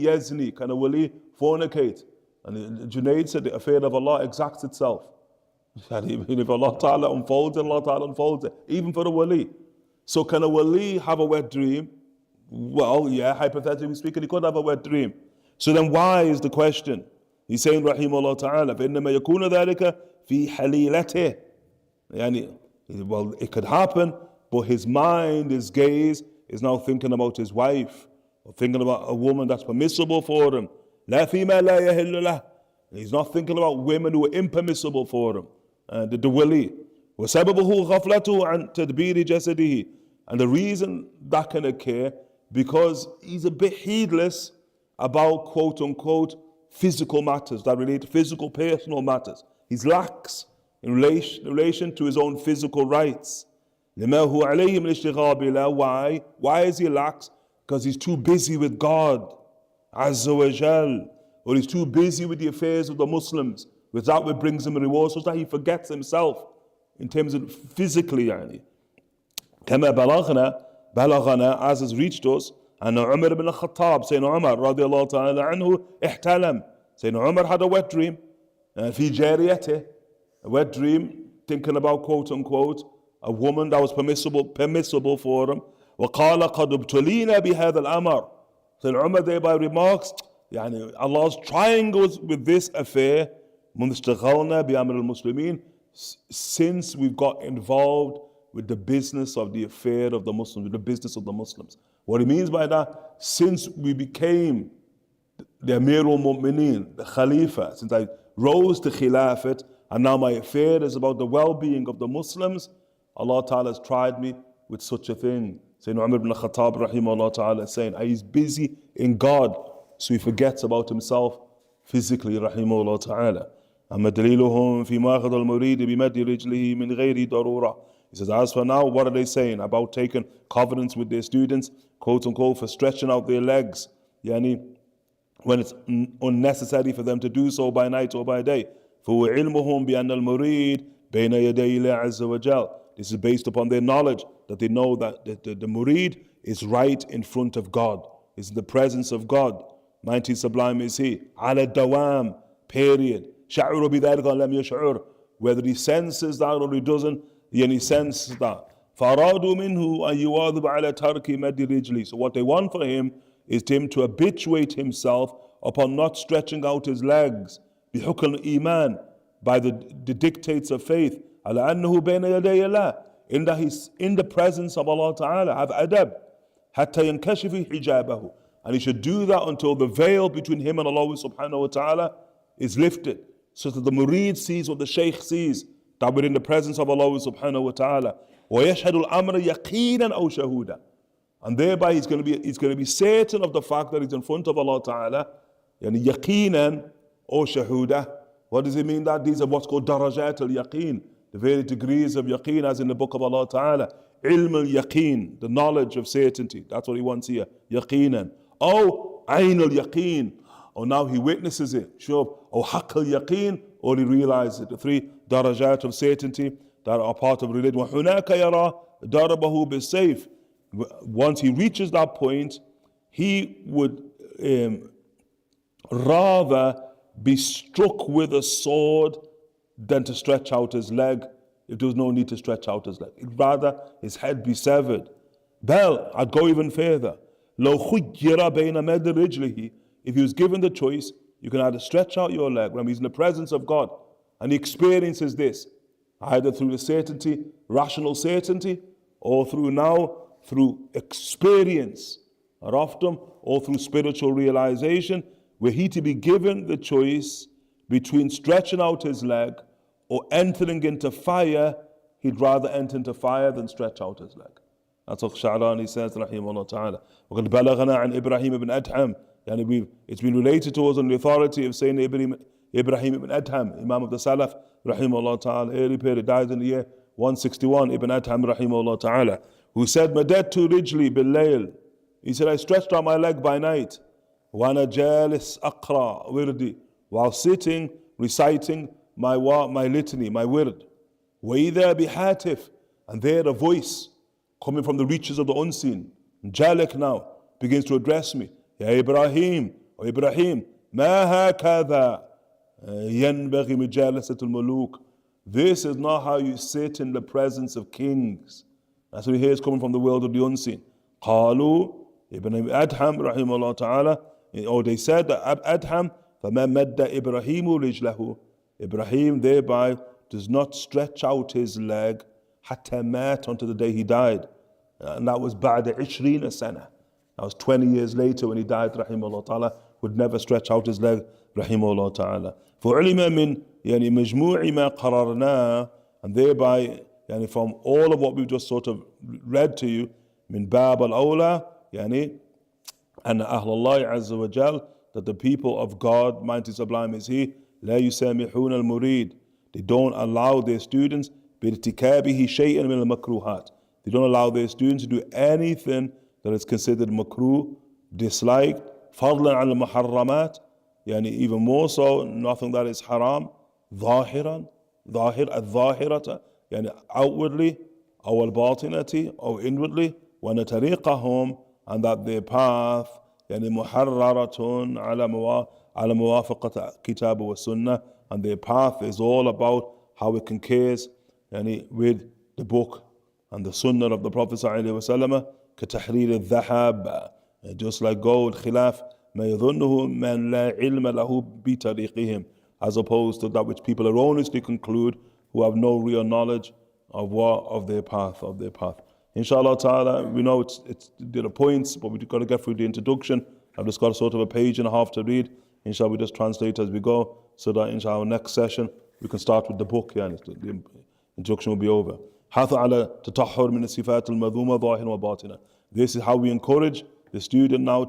wali yazni? Can a wali fornicate? And Junaid said the affair of Allah exacts itself. Even if Allah Ta'ala unfolds it, Allah Ta'ala unfolds it, even for a wali. So can a wali have a wet dream? Well, yeah, hypothetically speaking, he could have a wet dream. So then why is the question? He's saying, Rahimahullah Ta'ala, فَإِنَّمَا يَكُونَ ذَلِكَ فِي حَلِيلَتِهِ. Well, it could happen, but his mind, his gaze, is now thinking about his wife, or thinking about a woman that's permissible for him. لَا فِي مَا لَا يَهِلُّ لَهُ. He's not thinking about women who are impermissible for him. The wali. وَسَبَبُهُ غَفْلَتُهُ عَنْ تَدْبِيرِ جَسَدِهِ. And the reason that can occur, because he's a bit heedless about quote-unquote physical matters that relate to physical, personal matters. He's lax in relation to his own physical rights. لِمَا هُوَ عَلَيْهِ مِنْ اشْتِغَالِ بِاللَّهِ. Why? Why is he lax? Because he's too busy with God, Azza wa Jal, or he's too busy with the affairs of the Muslims, without what brings him a reward, so that he forgets himself in terms of physically. كما بلغنا, as has reached us, and Umar ibn al-Khattab, Sayyidina Umar radiallahu ta'ala anhu, ihtalam. Sayyidina Umar had a wet dream, fi jariyatih, a wet dream, thinking about quote-unquote a woman that was permissible for him. وقال قد ابتلينا بهذا الأمر. Sayyidina Umar thereby remarks, Allah's trying us with this affair, منذ اشتغلنا بأمر المسلمين, since we've got involved with the business of the affair of the Muslims, with the business of the Muslims. What he means by that, since we became the Amirul Mu'mineen, the Khalifa, since I rose to Khilafat, and now my affair is about the well-being of the Muslims, Allah Ta'ala has tried me with such a thing. Sayyidina Umar ibn Khattab rahimahullah Ta'ala is saying, he's busy in God, so he forgets about himself physically rahimahullah Ta'ala. أما دليلهم في ماخذ المريد بمد رجله من غير ضرورة. He says, as for now, what are they saying about taking covenants with their students, quote unquote, for stretching out their legs, when it's unnecessary for them to do so by night or by day. فَوَعِلْمُهُمْ بِأَنَّ الْمُرِيدِ بَيْنَ يَدَيْ اللَّهِ عَزَّ وَجَلَّ. This is based upon their knowledge, that they know that the murid is right in front of God, is in the presence of God. Mighty sublime is he. عَلَى الدَّوَامِ, period. شَعُرُ بِذَلِكَ لَمْ يَشْعُرْ. Whether he senses that or he doesn't, he senses that. فَأَرَادُوا مِنْهُ أَنْ يُوَاظِبَ عَلَى تَرْكِ مَدِّ رِجْلِهِ. So what they want for him is him to habituate himself upon not stretching out his legs, بِحُكْمِ الْإِيمَانِ, by the dictates of faith, عَلَى أَنَّهُ بَيْنَ يَدَيْ اللَّهِ, in that he's in the presence of Allah Ta'ala, have adab, حَتَّى يَنْكَشِفِ حِجَابَهُ. And he should do that until the veil between him and Allah Subhanahu wa Ta'ala is lifted, so that the murid sees what the Shaykh sees, that we're in the presence of Allah Subhanahu wa Ta'ala. وَيَشْهَدُ الْأَمْرَ يَقِينًا أَوْ شَهُودًا. And thereby he's going to be certain of the fact that he's in front of Allah Ta'ala, يَقِينًا أَوْ شَهُودًا. What does it mean that? These are what's called darajat al-yaqeen, the various degrees of yaqeen, as in the book of Allah Ta'ala. Ilm al-yaqeen, the knowledge of certainty. That's what he wants here. Yaqinan. Oh, ayn al-yaqeen. Or now he witnesses it. Sure. Or haqq al-yaqeen. Or he realizes it. The three darajat of certainty that are part of religion. وَحُنَاكَ يَرَى دَرَبَهُ بِالسَّيْفِ. Once he reaches that point, he would rather be struck with a sword than to stretch out his leg, if there was no need to stretch out his leg. Rather, his head be severed. Bel, I'd go even further. لو خُيِّرَ بَيْنَ مَدِّ رِجْلِهِ. If he was given the choice, you can either stretch out your leg when he's in the presence of God, and he experiences this, either through the certainty, rational certainty, or through experience, or often, or through spiritual realization, were he to be given the choice between stretching out his leg or entering into fire, he'd rather enter into fire than stretch out his leg. That's what al-Sha'ranī says, rahimahullah ta'ala. وَقَدْ بَلَغَنَا عَنْ Ibrahim ibn Adham. It's been related to us on the authority of saying Ibrahim ibn Adham, Imam of the Salaf, rahimahullah ta'ala, early period, died in the year 161, Ibn Adham, rahimahullah ta'ala, who said, مَدَدْتُ رِجْلِي بِاللَّيْلِ. He said, I stretched out my leg by night. وَأَنَا جَالِسْ أَقْرَأ وِرْدِي. While sitting, reciting my litany, my wird. وَإِذَا بِحَاتِفٍ. And there a voice coming from the reaches of the unseen, Jalek now, begins to address me. Ya Ibrahim, or Ibrahim, ما هكذا ينبغي مجالسة الملوك. This is not how you sit in the presence of kings. That's what he hears coming from the world of the unseen. قالوا Ibn Adham rahimahullah ta'ala, or they said that Adham, فَمَا مَدَّ إِبْرَاهِيمُ رِجْلَهُ. Ibrahim thereby does not stretch out his leg حَتَّى مَاتَ, until the day he died. And that was بَعْدَ 20 سَنَةً. That was 20 years later when he died, rahimahullah ta'ala, would never stretch out his leg, rahimahullah ta'ala. فَعُلِمَ مِنْ يعني مجموع ما قررناه, and thereby يعني from all of what we've just sort of read to you, من باب الأولى يعني أن أهل الله عز وجل, that the people of God, mighty sublime is He, لا يسامحون المريد, they don't allow their students بارتكابه شيئا من المكروهات, they don't allow their students to do anything that is considered makruh, disliked, فضلا عن المحرمات, يعني even more so nothing that is haram, ظاهرا الظاهرة يعني outwardly أو الباطنة أو inwardly, وأن طريقهم, and that their path يعني محررة على موافقة كتاب والسنة, and their path is all about how it concurs يعني with the book and the sunnah of the Prophet صلى الله عليه وسلم, كتحرير الذهب, just like gold, خلاف ما يظنه من لا علم له بطريقهم, as opposed to that which people erroneously conclude who have no real knowledge of their path. Inshallah ta'ala, we know it's the points, but we've got to get through the introduction. I've just got sort of a page and a half to read. Inshallah, we just translate as we go, so that inshallah next session we can start with the book. Yeah, the introduction will be over. حث على تطهر من الصفات المذمومة ظاهرا وباطنا. This is how we encourage the student now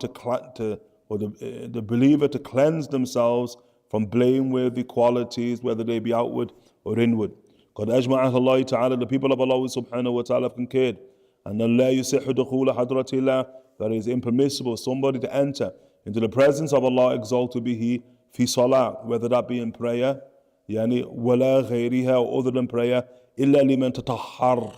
or the believer to cleanse themselves from blameworthy qualities, whether they be outward or inward. قد أجمع أهل الله تعالى, the people of Allah subhanahu wa ta'ala have concurred, أن لا يصح دخول حضرة الله, that it is impermissible somebody to enter into the presence of Allah, exalted be He, في صلاة, whether that be in prayer, يعني ولا غيرها, or other than prayer, إلا لمن تطهر,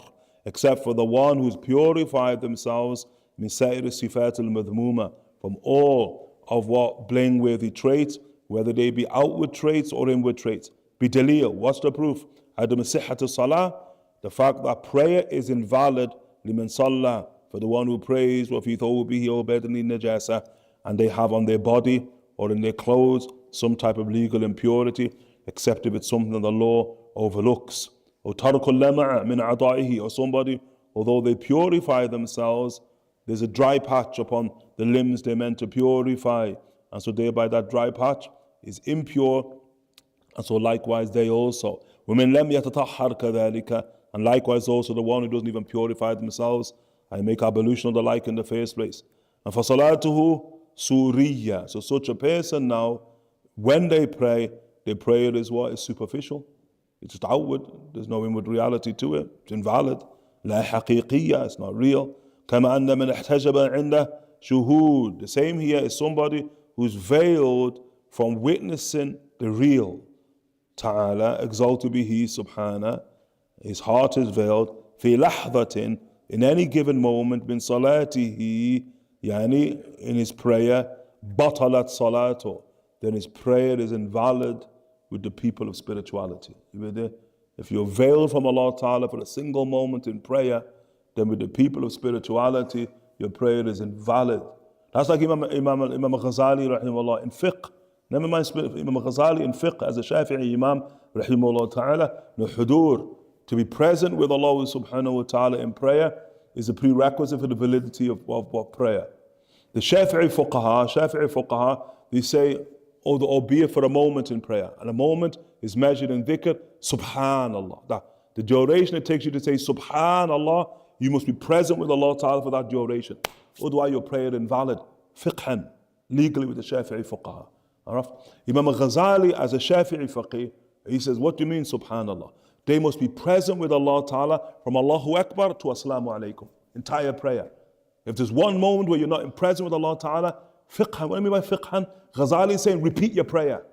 except for the one who's purified themselves من سائر الصفات المذمومة, from all of what blameworthy traits, whether they be outward traits or inward traits. بدليل, what's the proof? عدم صحة الصلاة, the fact that prayer is invalid لمن صلى, for the one who prays, وفي ثوبه أو بدنه نجاسة, and they have on their body or in their clothes some type of legal impurity, except if it's something the law overlooks. Or ترك اللمع من أعضائه, or somebody, although they purify themselves, there's a dry patch upon the limbs they're meant to purify, and so thereby that dry patch is impure, and so likewise they also. وَمِنْ لَمْ يَتَطَحَّرْ كَذَلِكَ, and likewise also the one who doesn't even purify themselves and make ablution of the like in the first place. And فَصَلَاتُهُ سُورِيَّةٌ, so such a person now, when they pray, their prayer is what? Is superficial. It's just outward. There's no inward reality to it. It's invalid. لا حقيقية, it's not real. كما أن من احتجب عنده شهود, the same here is somebody who's veiled from witnessing the real. Ta'ala, exalted be He, subhana, his heart is veiled. في لحظة, in any given moment, من صلاته, يعني in his prayer, بطلت صلاته, then his prayer is invalid with the people of spirituality. If you're veiled from Allah Ta'ala for a single moment in prayer, then with the people of spirituality, your prayer is invalid. That's like Imam Ghazali rahimahullah in fiqh. Never mind Imam Ghazali in fiqh as a Shafi'i Imam rahimahullah ta'ala, no hudur, to be present with Allah subhanahu wa ta'ala in prayer is a prerequisite for the validity of prayer. The Shafi'i fuqaha, they say, albeit for a moment in prayer, and a moment is measured in dhikr, subhanallah. The duration it takes you to say subhanallah, you must be present with Allah Ta'ala for that duration. Otherwise your prayer invalid. Fiqhan, legally with the Shafi'i fuqaha. Imam Ghazali as a Shafi'i faqih, he says, what do you mean subhanallah? They must be present with Allah Ta'ala from Allahu Akbar to Assalamu alaikum. Entire prayer. If there's one moment where you're not present with Allah Ta'ala, fiqhan, what do you mean by fiqhan? Ghazali is saying, repeat your prayer.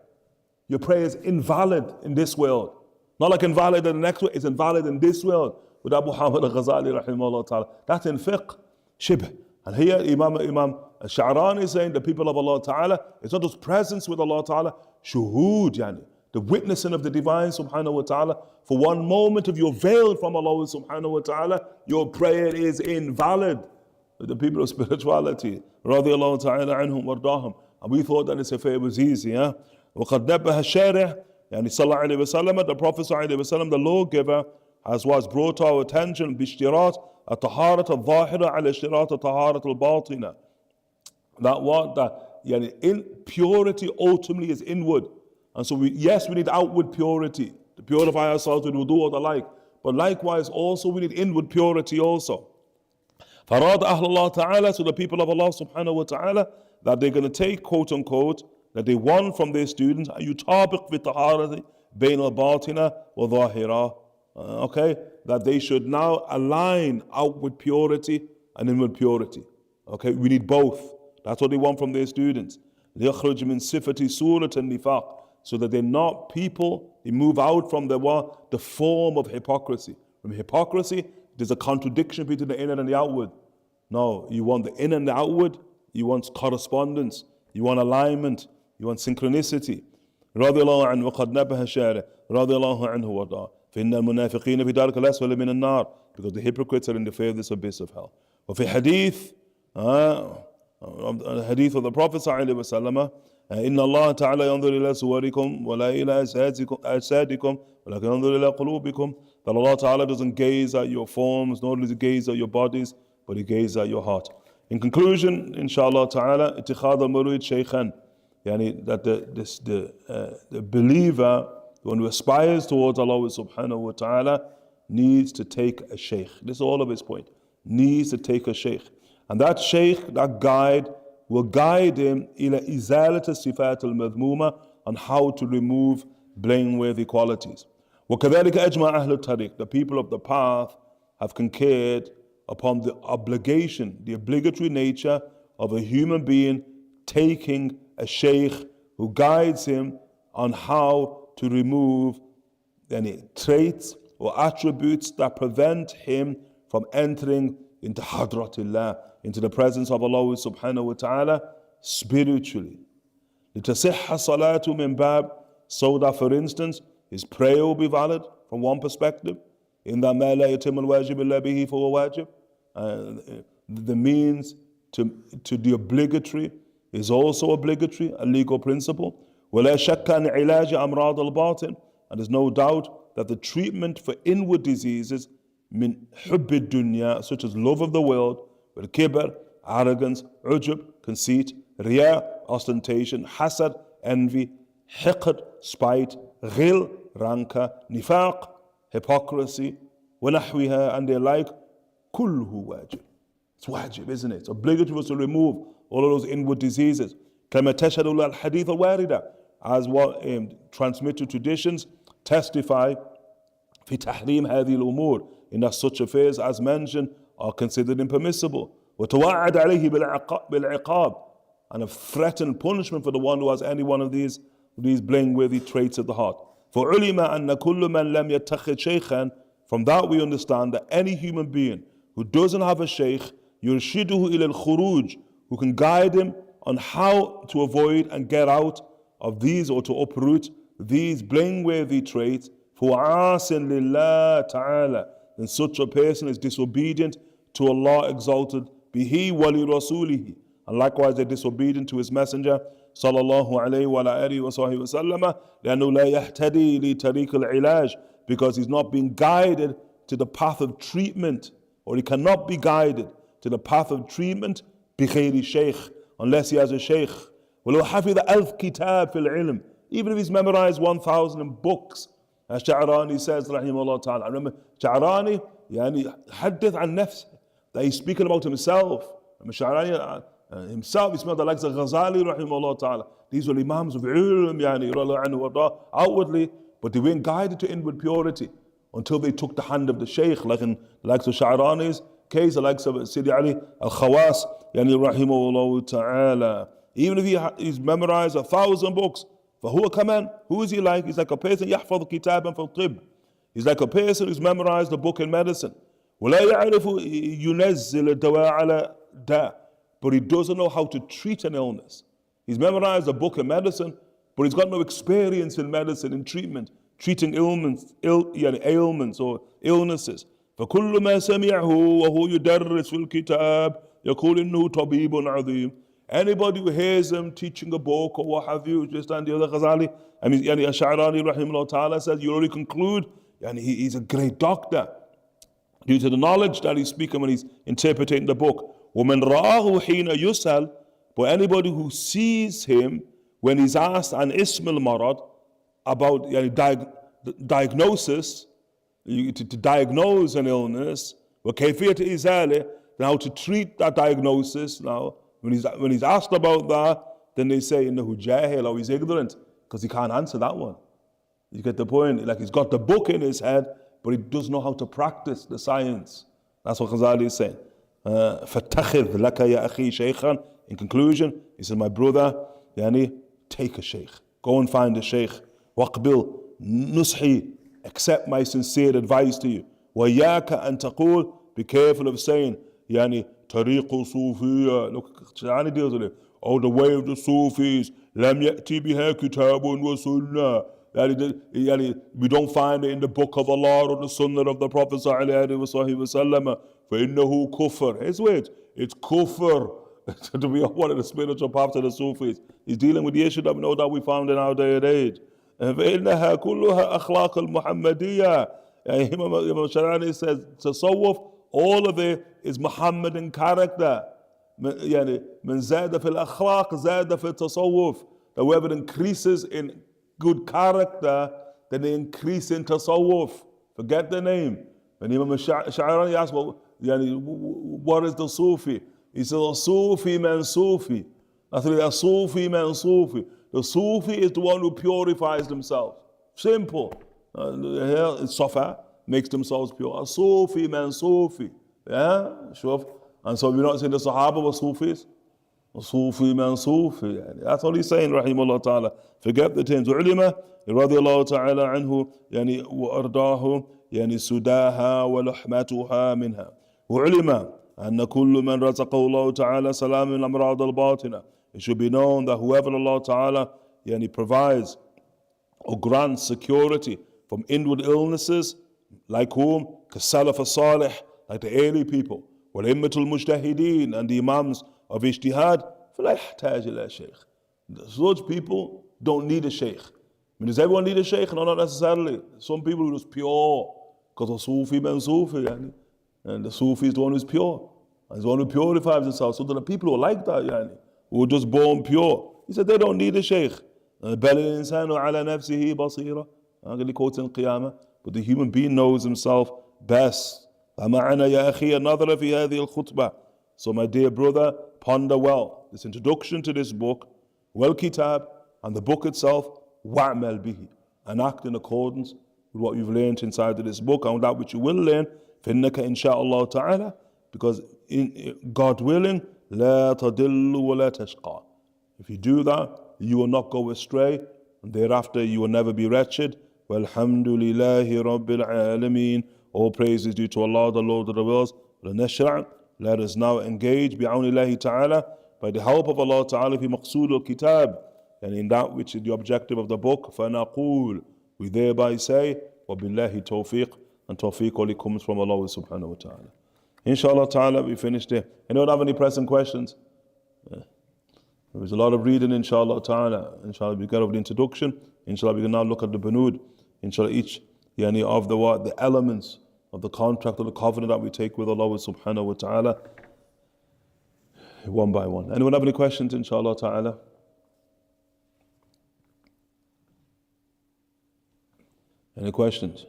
Your prayer is invalid in this world. Not like invalid in the next world, it's invalid in this world. With Muḥammadan Ghazali rahimahullah ta'ala. That's in fiqh, shibh. And here Imam al-Sha'ranī is saying the people of Allah Ta'ala, it's not just presence with Allah Ta'ala, shuhud, yani, the witnessing of the divine subhanahu wa ta'ala. For one moment if you're veiled from Allah subhanahu wa ta'ala, your prayer is invalid. The people of spirituality, radiyallahu ta'ala anhum wardahum. And we thought that this affair was easy, yeah? وَقَدْ نَبَّهَ الشَّارِعُ يعني صلى الله عليه وسلم, the Prophet صلى الله عليه وسلم, the lawgiver, as was brought to our attention, بِاشْتِرَاطِ الطَّهَارَةِ الظَّاهِرَةِ عَلَى اشْتِرَاطِ الطَّهَارَةِ الْبَاطِنَةِ. That what? That yani, in purity ultimately is inward. And so we need outward purity to purify ourselves with wudu or the like. But likewise also we need inward purity also. فَرَادَ أَهْلَ اللَّهِ تَعَالَى, so the people of Allah subhanahu wa ta'ala, that they're going to take, quote unquote, that they want from their students, يُطَابِقْ بِالطَّهَارَةِ بَيْنَ الْبَاطِنَةِ وَظَاهِرَةِ. Okay, that they should now align outward purity and inward purity. Okay, we need both. That's what they want from their students. لِيَخْرُجْ مِنْ صِفَةِ سُورَةِ النِّفَاقِ, so that they're not people, they move out from the form of hypocrisy. From hypocrisy, there's a contradiction between the inner and the outward. No, you want the inner and the outward, you want correspondence, you want alignment, you want synchronicity. رضي الله عنه وقد نبه الشارع رضي الله عنه وارضاه فإن المنافقين في دارك الأسفل من النار, because the hypocrites are in the furthest abyss of hell. وفي حديث hadith of the Prophet صلى الله عليه وسلم إن الله تعالى ينظر إلى صوركم ولا إلى أجسادكم ولكن ينظر إلى قلوبكم. That Allah Ta'ala doesn't gaze at your forms, nor does He gaze at your bodies, but He gazes at your heart. In conclusion, inshallah Ta'ala, اتخاذ المريد شيخا, yani that the believer, the one who aspires towards Allah subhanahu wa ta'ala, needs to take a shaykh. This is all of his point. Needs to take a shaykh. And that shaykh, that guide, will guide him إلى إزالة الصفات المذمومة, on how to remove blameworthy qualities. وكذلك أجمع أهل الطريق, the people of the path have concurred upon the obligation, the obligatory nature of a human being taking a shaykh who guides him on how to remove any traits or attributes that prevent him from entering into hadratillah, into the presence of Allah subhanahu wa ta'ala spiritually. لِتَصِحَّ صَلَاةُ مِنْ بَابٍ, so that, for instance, his prayer will be valid from one perspective. In that مَا لَا يَتِمُ الْوَاجِبِ إِلَّا بِهِ فَهُوَ وَاجِبٌ. The means to the obligatory is also obligatory, a legal principle. وَلَا شَكَّ أَنْ عِلَاجِ أَمْرَاضِ الْبَاطِنِ, and there's no doubt that the treatment for inward diseases, min حُبِّ الدُّنْيَا, such as love of the world, with kibr, arrogance, ujub, conceit, riya, ostentation, hasad, envy, hiqd, spite, ghil, rancor, nifaq, hypocrisy, وَنَحْوِهَا, and their like, kulhu wajib. It's wajib, isn't it? It's obligatory for us to remove all of those inward diseases. كما تشهد الحديث الواردة, as what transmitted traditions testify في تحريم هذه الأمور, in that such affairs as mentioned are considered impermissible. وتوعد عليه بالعقاب, and a threatened punishment for the one who has any one of these blameworthy traits of the heart. فعلم أن كل من لم يتخذ شيخا, from that we understand that any human being who doesn't have a shaykh, يرشده إلى الخروج, who can guide him on how to avoid and get out of these, or to uproot these blameworthy traits, فَوَعَاسٍ لِلَّهِ تَعَالَى, then such a person is disobedient to Allah exalted, bihi wali rasulihi, and likewise they're disobedient to His Messenger sallallahu alayhi wa alihi wa sahbihi wa sallama, لأنه لا يهتدي لطريق العلاج, because he's not being guided to the path of treatment, or he cannot be guided to the path of treatment بغير shaykh, unless he has a shaykh. ولو حفظ ألف كتاب في العلم, even if he's memorized 1,000 books, as Sha'ranī says rahimahullah ta'ala. I remember Sha'ranī حدث عن نفسه, that he's speaking about himself. Sha'ranī himself, he smelled the likes of Ghazali rahimahullah ta'ala. These were imams of ilm outwardly, but they weren't guided to inward purity until they took the hand of the shaykh, like in the likes of Sha'ranī's case, the likes of Sidi Ali al-Khawas rahimahullah ta'ala. Even if he's memorized 1,000 books, فهو كمان, who is he like? He's like a person يحفظ كتابا في الطب. He's like a person who's memorized a book in medicine. ولا يعرف ينزل الدواء على داء, but he doesn't know how to treat an illness. He's memorized a book of medicine, but he's got no experience in medicine, in treatment, treating ailments or illnesses. فكل ما سمعه وهو يدرس في الكتاب يقول إنه طبيب عظيم. Anybody who hears him teaching a book or what have you, just and the other Ghazali, I mean, al-Sha'ranī rahimahullah ta'ala says, you already conclude, he's a great doctor due to the knowledge that he's speaking when he's interpreting the book. وَمَنْ رَآهُ حِينَ يُسْأَلْ. But anybody who sees him when he's asked an ism al-marad, about diagnosis, to diagnose an illness, وَكَيْفِيَةِ إِزَالِهِ, then how to treat that diagnosis. Now, when he's asked about that, then they say, إِنَّهُ جَاهِلٌ, or he's ignorant, because he can't answer that one. You get the point? Like, he's got the book in his head, but he doesn't know how to practice the science. That's what Ghazali is saying. فَاتَّخِذْ لَكَ يَا أَخِي شَيْخًا. In conclusion, he said, my brother, take a shaykh. Go and find a shaykh. وَقْبِلْ نُصْحِي. Accept my sincere advice to you. وَيَاكَ أَن تَقُول. Be careful of saying, طريق صوفية. Look, Sha'ranī deals with it. Oh, the way of the Sufis. لم يأتي بها كتاب وسنة. We don't find it in the book of Allah or the Sunnah of the Prophet ﷺ. فإنه كفر. His words, it's kufr to be one of the spiritual paths of the Sufis. He's dealing with the issue that we know that we found in our day and age. فإنها كلها أخلاق المحمدية. Imam Sha'ranī says, tasawwuf, all of it is Muhammadan character. من زاد في الأخلاق زاد في التصوف. That whoever increases in good character, then they increase in tasawwuf. Forget the name. When Imam Sha'ranī asked, what is the Sufi? He said, a Sufi man Sufi. That's really a Sufi man Sufi. The Sufi is the one who purifies themselves. Simple. Here it's Safa, makes themselves pure. A Sufi man Sufi. Yeah? Sure. And so we're not saying the Sahaba were Sufis. A Sufi man Sufi. That's all he's saying, rahimahullah ta'ala. Forget the terms. علم رضي الله تعالى عنه وأرضاه سداها ولحمتها منها. وعلم أن كل من رزقه الله تعالى سلام من الأمراض الباطنة. It should be known that whoever Allah Ta'ala provides or grants security from inward illnesses, like whom? كالسلف الصالح, like the early people, والأئمة المجتهدين, and the Imams of Ijtihad, فلا يحتاج إلى شيخ. Such people don't need a Shaykh. Does everyone need a Shaykh? No, not necessarily. Some people are just pure, because a Sufi man Sufi, and the Sufi is the one who's pure, and he's the one who purifies himself. So there are people who are like that, who are just born pure. He said they don't need a Shaykh. بَلِ الْإِنسَانُ عَلَى نَفْسِهِ بَصِيرًا. I'm going to quote in Qiyamah. But the human being knows himself best. فَمَعَنَا يَا أَخِي النَّظْرَ فِي هَذِهِ الْخُطْبَةِ. So my dear brother, ponder well this introduction to this book, kitab, and the book itself, وَعْمَلْ بِهِ, and act in accordance with what you've learned inside of this book and that which you will learn. فَإِنَّكَ إِنْ شَاءَ اللَّهُ تَعَالَى. Because God willing, لَا تَضِلُّ وَلَا تَشْقَى. If you do that, you will not go astray, and thereafter you will never be wretched. وَالْحَمْدُ لِلَّهِ رَبِّ الْعَالَمِينَ. All praise is due to Allah, the Lord of the worlds. لَنَشْرَعْ. Let us now engage بِعَوْنِ اللَّهِ تَعَالَى, by the help of Allah Ta'ala, في مقصود الكتاب, and in that which is the objective of the book. فَنَقُول. We thereby say, وَبِاللَّهِ tawfiq, and tawfiq only comes from Allah subhanahu wa ta'ala. Inshallah ta'ala, we finished there. Anyone have any pressing questions? There was a lot of reading, inshallah ta'ala. Inshallah, we get over the introduction. Inshallah, we can now look at the bunud. Inshallah, each of the elements of the contract or the covenant that we take with Allah subhanahu wa ta'ala, one by one. Anyone have any questions, inshallah ta'ala? Any questions?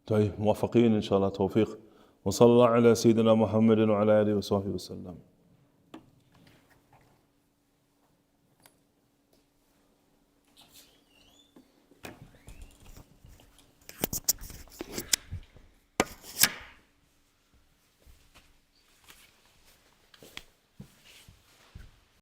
طيب موفقين إن شاء الله توفيق وصلى الله على سيدنا محمد وعلى آله وصحبه وسلم.